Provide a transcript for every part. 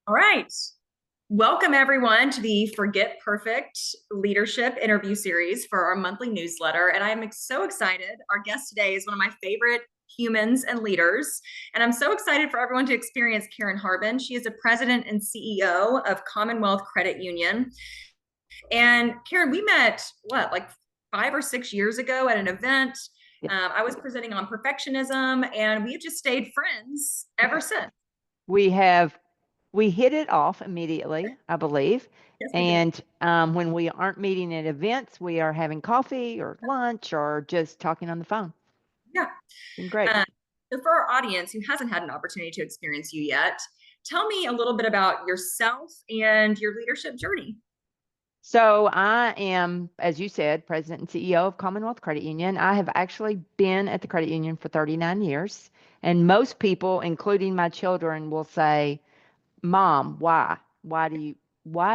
All right. Welcome, everyone, to the Forget Perfect Leadership interview series for our monthly newsletter. And I am so excited. Our guest today is one of my favorite humans and leaders. And I'm so excited for everyone to experience Karen Harbin. She is the president and CEO of Commonwealth Credit Union. And Karen, we met, like 5 or 6 years ago at an event. Yeah. I was presenting on perfectionism, and we've just stayed friends ever since. We hit it off immediately, I believe. Yes, we did. And when we aren't meeting at events, we are having coffee or lunch or just talking on the phone. Yeah. Been great. Um, so for our audience who hasn't had an opportunity to experience you yet, tell me a little bit about yourself and your leadership journey. So I am, as you said, president and CEO of Commonwealth Credit Union. I have actually been at the credit union for 39 years. And most people, including my children, will say, Mom, why? Why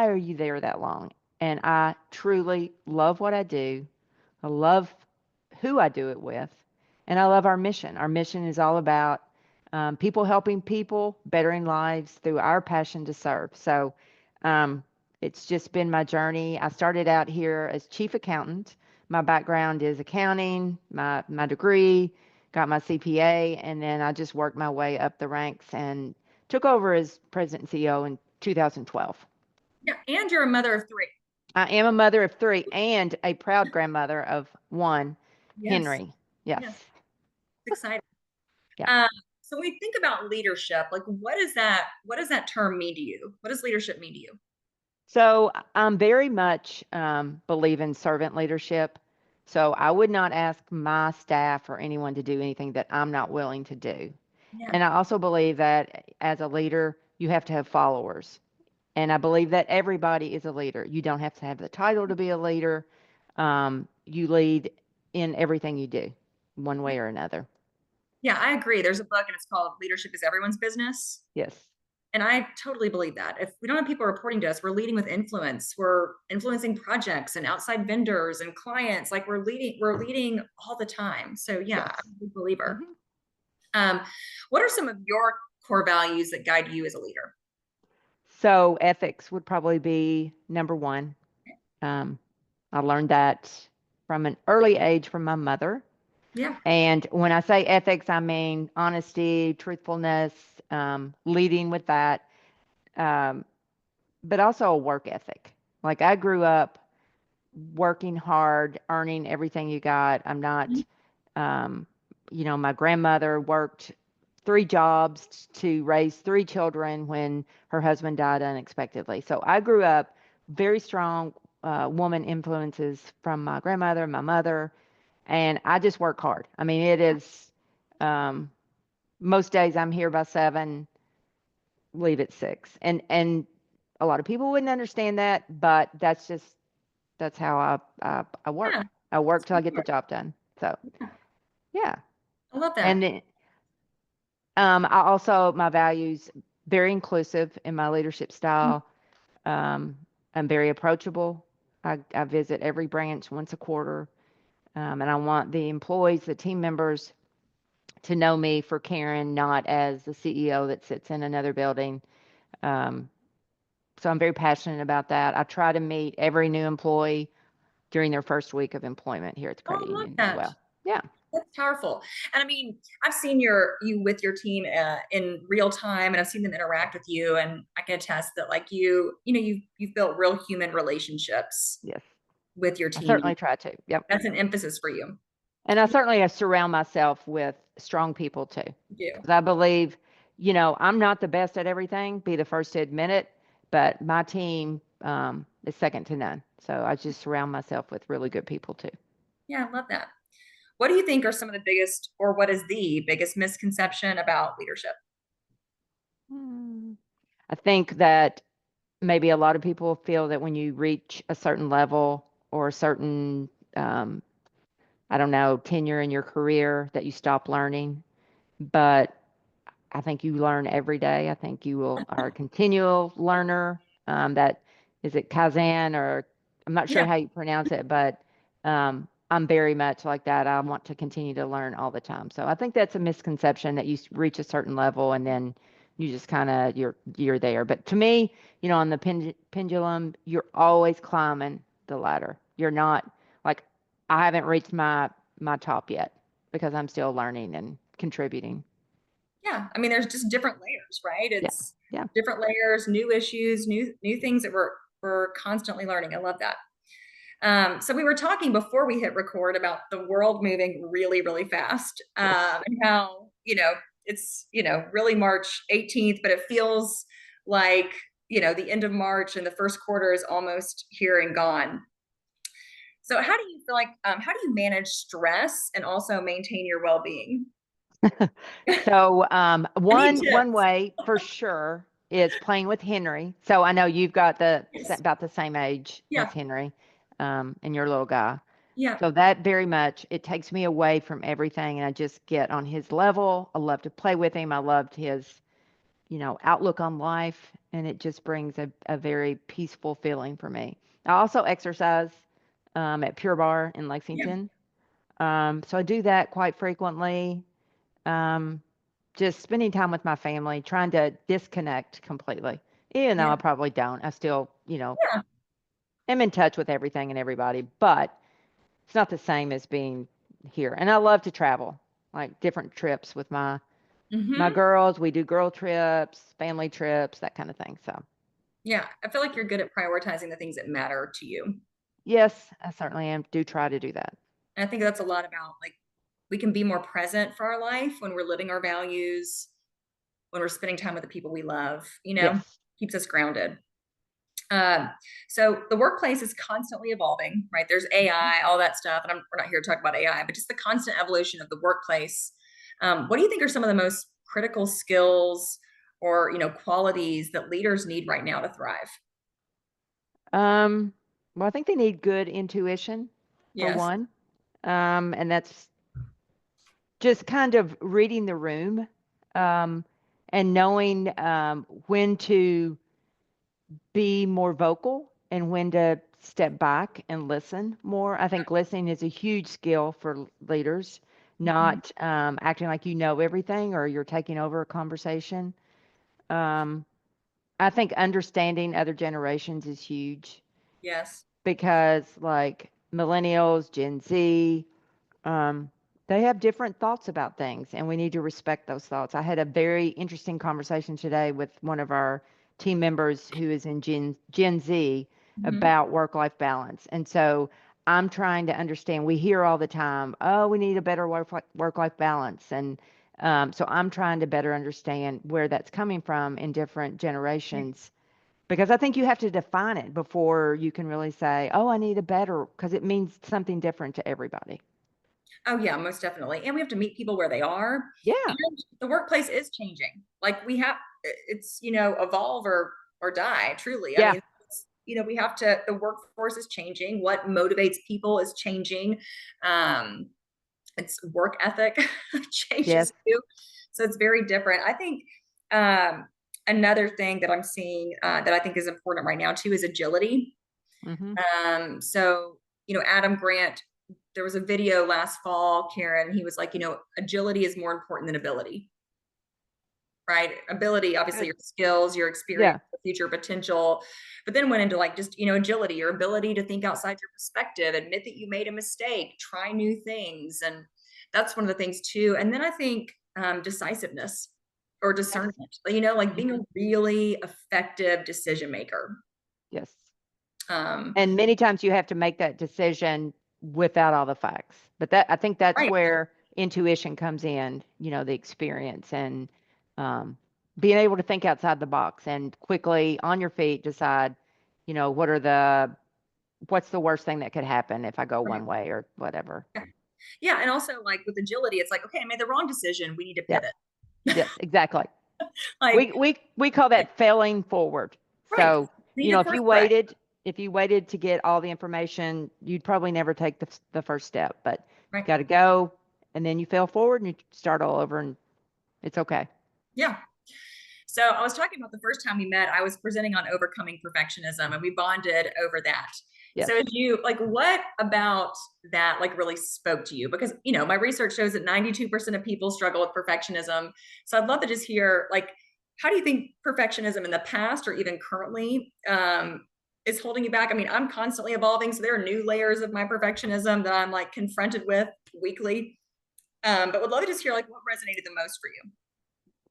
are you there that long? And I truly love what I do. I love who I do it with, and I love our mission. Our mission is all about people helping people, bettering lives through our passion to serve. So um, it's just been my journey. I started out here as chief accountant. My background is accounting, my degree, got my CPA, and then I just worked my way up the ranks and took over as president and CEO in 2012. Yeah, and you're a mother of three. I am a mother of three and a proud grandmother of one, Yes, Henry. Yes. yes, it's exciting. Yeah. Um, so when we think about leadership, like what is that? What does that term mean to you? What does leadership mean to you? So I'm very much believe in servant leadership. So I would not ask my staff or anyone to do anything that I'm not willing to do. Yeah, And I also believe that as a leader, you have to have followers. And I believe that everybody is a leader. You don't have to have the title to be a leader. You lead in everything you do, one yeah, way or another. yeah. I agree. There's a book, and it's called "Leadership is Everyone's Business." Yes. And I totally believe that. If we don't have people reporting to us, we're leading with influence. We're influencing projects and outside vendors and clients. Like we're leading all the time. So yeah, Yes. I'm a big believer. Mhm. Um, what are some of your core values that guide you as a leader? So ethics would probably be number one. Um, I learned that from an early age from my mother. Yeah. And when I say ethics, I mean honesty, truthfulness, leading with that, um, but also a work ethic. Like I grew up working hard, earning everything you got. I'm not, um, my grandmother worked three jobs to raise three children when her husband died unexpectedly. So I grew up very strong woman influences from my grandmother and my mother, and I just work hard. I mean, it is um, most days I'm here by 7, leave at 6, and a lot of people wouldn't understand that, but that's how I Yeah. work. I work till I get the job done. So yeah, I love that. and then I also my values very inclusive in my leadership style. Um, I'm very approachable. I visit every branch once a quarter, and I want the employees, the team members, to know me for Karen, not as the CEO that sits in another building. Um, so I'm very passionate about that. I try to meet every new employee during their first week of employment here at the Oh, credit I love union as that. well. Yeah. That's powerful. And I mean, I've seen you with your team in real time, and I've seen them interact with you, and I can attest that like you've built real human relationships Yes. with your I team. certainly try to. Yep. That's an emphasis for you. And I certainly have surround myself with strong people too. You do. Because I believe, I'm not the best at everything, be the first to admit it, but my team is second to none. So I just surround myself with really good people too. Yeah, I love that. What do you think are some of the biggest, or what is the biggest misconception about leadership? Hmm. I think that maybe a lot of people feel that when you reach a certain level or a certain, um, I don't know, tenure in your career, that you stop learning. But I think you learn every day. I think you are a continual learner. That is it Kaizen, or I'm not sure Yeah, how you pronounce it, but I'm very much like that. I want to continue to learn all the time. So I think that's a misconception that you reach a certain level and then You just kind of you're there. But to me, on the pendulum, you're always climbing the ladder. You're not like I haven't reached my top yet because I'm still learning and contributing. Yeah, I mean, there's just different layers, right? Yeah. It's Yeah. different layers, new issues, new things that we're constantly learning. I love that. So we were talking before we hit record about the world moving really, really fast, Yes. and how it's really March 18th, but it feels like the end of March and the first quarter is almost here and gone. So how do you feel like how do you manage stress and also maintain your well-being? So I need one tips. way for sure is playing with Henry. So I know you've got Yes. about the same age as Yeah. Henry, and your little guy. Yeah. So that very much it takes me away from everything, and I just get on his level. I love to play with him. I loved his outlook on life, and it just brings a very peaceful feeling for me. I also exercise at Pure Bar in Yeah. Lexington. So I do that quite frequently. Um, just spending time with my family, trying to disconnect completely. Even though Yeah. I probably don't, I still, Yeah. am in touch with everything and everybody, but it's not the same as being here. And I love to travel, like different trips with my Hmm. girls. We do girl trips, family trips, that kind of thing. So, Yeah. I feel like you're good at prioritizing the things that matter to you. yes, I certainly am. Do try to do that. And I think that's a lot about like we can be more present for our life when we're living our values, when we're spending time with the people we love, Yes. keeps us grounded. Um, so the workplace is constantly evolving, right? There's AI, all that stuff. And we're not here to talk about AI, but just the constant evolution of the workplace. What do you think are some of the most critical skills or, qualities that leaders need right now to thrive? Um, well, I think they need good intuition for Yes. one. And that's just kind of reading the room, um, and knowing when to be more vocal and when to step back and listen more. I think listening is a huge skill for leaders, Mhm. not acting like you know everything or you're taking over a conversation. Um, I think understanding other generations is huge Yes. because, like millennials, Gen Z, um, they have different thoughts about things, and we need to respect those thoughts. I had a very interesting conversation today with one of our team members who is in Gen Z Mhm. about work-life balance. And so I'm trying to understand, we hear all the time, oh, we need a better work-life balance. And so I'm trying to better understand where that's coming from in different generations because I think you have to define it before you can really say, oh, I need a better, because it means something different to everybody. Oh yeah, most definitely. And we have to meet people where they are. Yeah. And the workplace is changing. Like it's, evolve or die, truly. I Yeah. mean, we have to the workforce is changing. What motivates people is changing. Um, it's work ethic Yes. changes too. So it's very different. I think another thing that I'm seeing that I think is important right now too is agility. Hmm. So, Adam Grant, there was a video last fall, Karen, he was like, agility is more important than ability, right? Ability, obviously Good. your skills, your experience, Yeah. future potential, but then went into like just, agility, your ability to think outside your perspective, admit that you made a mistake, try new things. And that's one of the things too. And then I think decisiveness or Yes. discernment, like being a Hmm. really effective decision maker. Yes. Um, And many times you have to make that decision without all the facts. But I think that's right. where intuition comes in, the experience and um, being able to think outside the box and quickly on your feet decide, what's the worst thing that could happen if I go Right. one way or whatever. Yeah, and also like with agility, it's like, okay, I made the wrong decision. We need to Yeah. pivot. Yes, exactly. Like, We call that failing forward. right. So, We need to if course you correct. waited, to get all the information, you'd probably never take the first step, but you Right. got to go and then you fail forward and you start all over and it's okay. Yeah. So I was talking about the first time we met, I was presenting on overcoming perfectionism and we bonded over that. Yes. So as you like, what about that like really spoke to you? Because, my research shows that 92% of people struggle with perfectionism. So I'd love to just hear like, how do you think perfectionism in the past or even currently is holding you back? I mean, I'm constantly evolving, so there are new layers of my perfectionism that I'm like confronted with weekly. But would love to just hear like what resonated the most for you.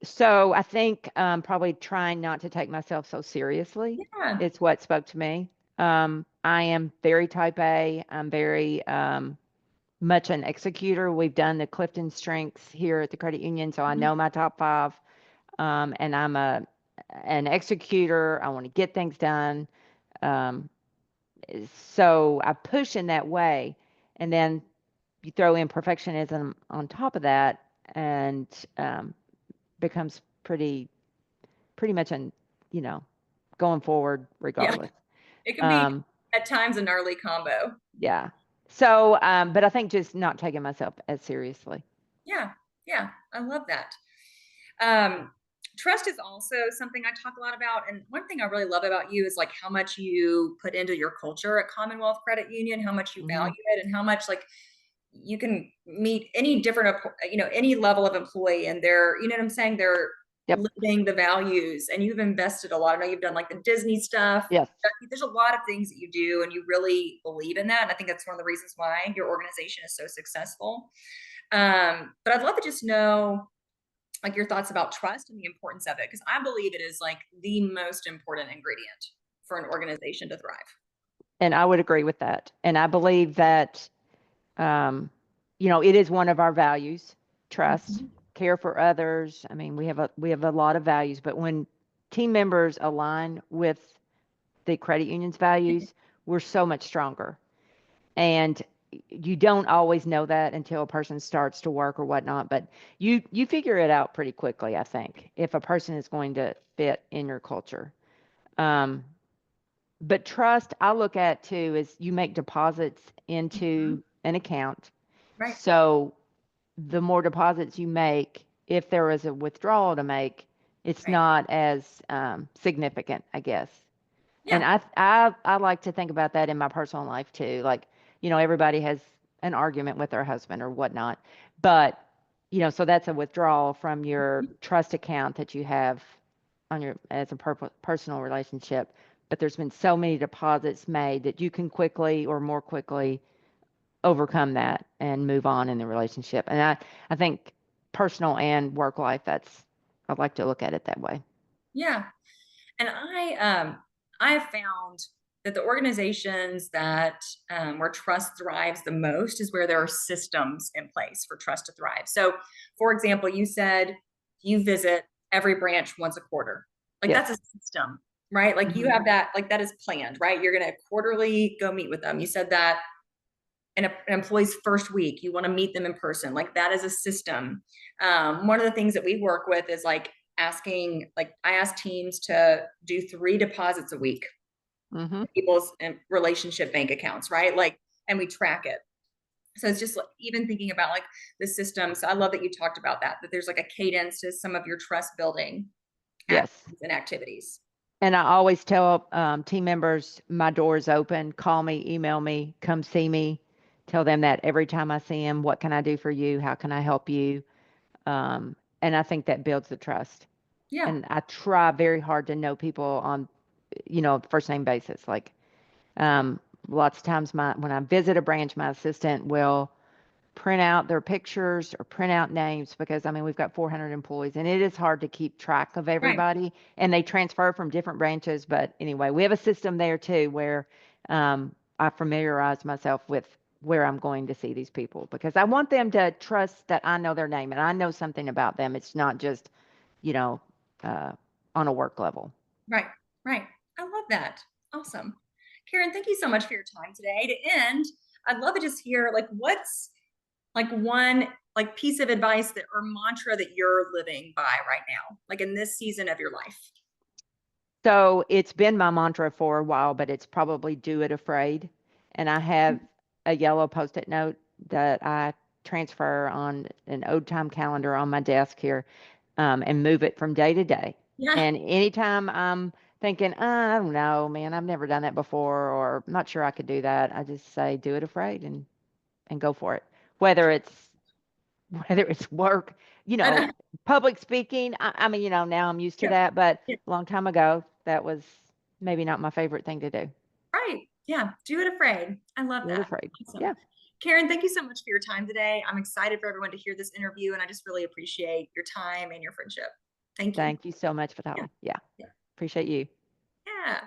So I think probably trying not to take myself so seriously Yeah. is what spoke to me. I am very type A. I'm very much an executor. We've done the Clifton Strengths here at the credit union, so I Mhm. know my top five. And I'm an executor. I want to get things done. Um, so I push in that way, and then you throw in perfectionism on top of that, and becomes pretty much an you know going forward Yeah. regardless. It can be Um, at times a gnarly combo. yeah. So, but I think just not taking myself as seriously. Yeah. Yeah. I love that. Um, Trust is also something I talk a lot about. And one thing I really love about you is like how much you put into your culture at Commonwealth Credit Union, how much you Hmm. value it, and how much like you can meet any different, any level of employee and they're, you know what I'm saying? They're Yep. living the values and you've invested a lot. I know you've done like the Disney stuff. Yes. There's a lot of things that you do and you really believe in that. And I think that's one of the reasons why your organization is so successful. But I'd love to just know like your thoughts about trust and the importance of it because I believe it is like the most important ingredient for an organization to thrive. And I would agree with that. And I believe that Um, it is one of our values, trust, Mhm. care for others. I mean, we have a lot of values, but when team members align with the credit union's values, we're so much stronger. And you don't always know that until a person starts to work or whatnot, but you figure it out pretty quickly, I think, if a person is going to fit in your culture. Um, but trust, I look at too, is you make deposits into Mhm. an account. Right. So the more deposits you make, if there is a withdrawal to make, it's Right. not as significant, I guess. And Yeah. I like to think about that in my personal life too. Like, everybody has an argument with their husband or whatnot, but so that's a withdrawal from your trust account that you have on your as a personal relationship. But there's been so many deposits made that you can quickly or more quickly overcome that and move on in the relationship. And I think personal and work life, I'd like to look at it that way. Yeah. And I have found that the organizations that where trust thrives the most is where there are systems in place for trust to thrive. So, for example, you said you visit every branch once a quarter. Like Yes. that's a system, right? Like you Hmm. have that, like that is planned, right? You're going to quarterly go meet with them. You said that in an employee's first week, you want to meet them in person. Like that is a system. One of the things that we work with is like asking, like I ask teams to do 3 deposits a week Hmm. in people's relationship bank accounts, right? Like, and we track it. So it's just like, even thinking about like the system. So I love that you talked about that, that there's like a cadence to some of your trust building Yes. actions and activities. And I always tell team members, my door is open. Call me, email me, come see me. Tell them that every time I see them, what can I do for you? How can I help you? And I think that builds the trust. Yeah. And I try very hard to know people on, first name basis. Like, lots of times when I visit a branch, my assistant will print out their pictures or print out names because I mean we've got 400 employees and it is hard to keep track of Right. everybody and they transfer from different branches. But anyway, we have a system there too where I familiarize myself with where I'm going to see these people because I want them to trust that I know their name and I know something about them. It's not just, you know, uh, on a work level. Right. Right. I love that. Awesome. Karen, thank you so much for your time today. To end, I'd love to just hear like what's like one like piece of advice that or mantra that you're living by right now, like in this season of your life. So it's been my mantra for a while, but it's probably do it afraid. And I have a yellow post-it note that I transfer on an old time calendar on my desk here, and move it from day to day. Yeah. And anytime I'm thinking, I don't know, man, I've never done that before, or I'm not sure I could do that, I just say, do it afraid and go for it. Whether it's whether it's work, you I know, know. public speaking, I mean, now I'm used to Yeah. that, but Yeah. a long time ago, that was maybe not my favorite thing to do. Right. Yeah. Do it afraid. I love You're that. afraid. Awesome. Yeah. Karen, thank you so much for your time today. I'm excited for everyone to hear this interview, and I just really appreciate your time and your friendship. Thank you. Thank you so much, Yeah. Vitale. Yeah. Yeah. Appreciate you. Yeah.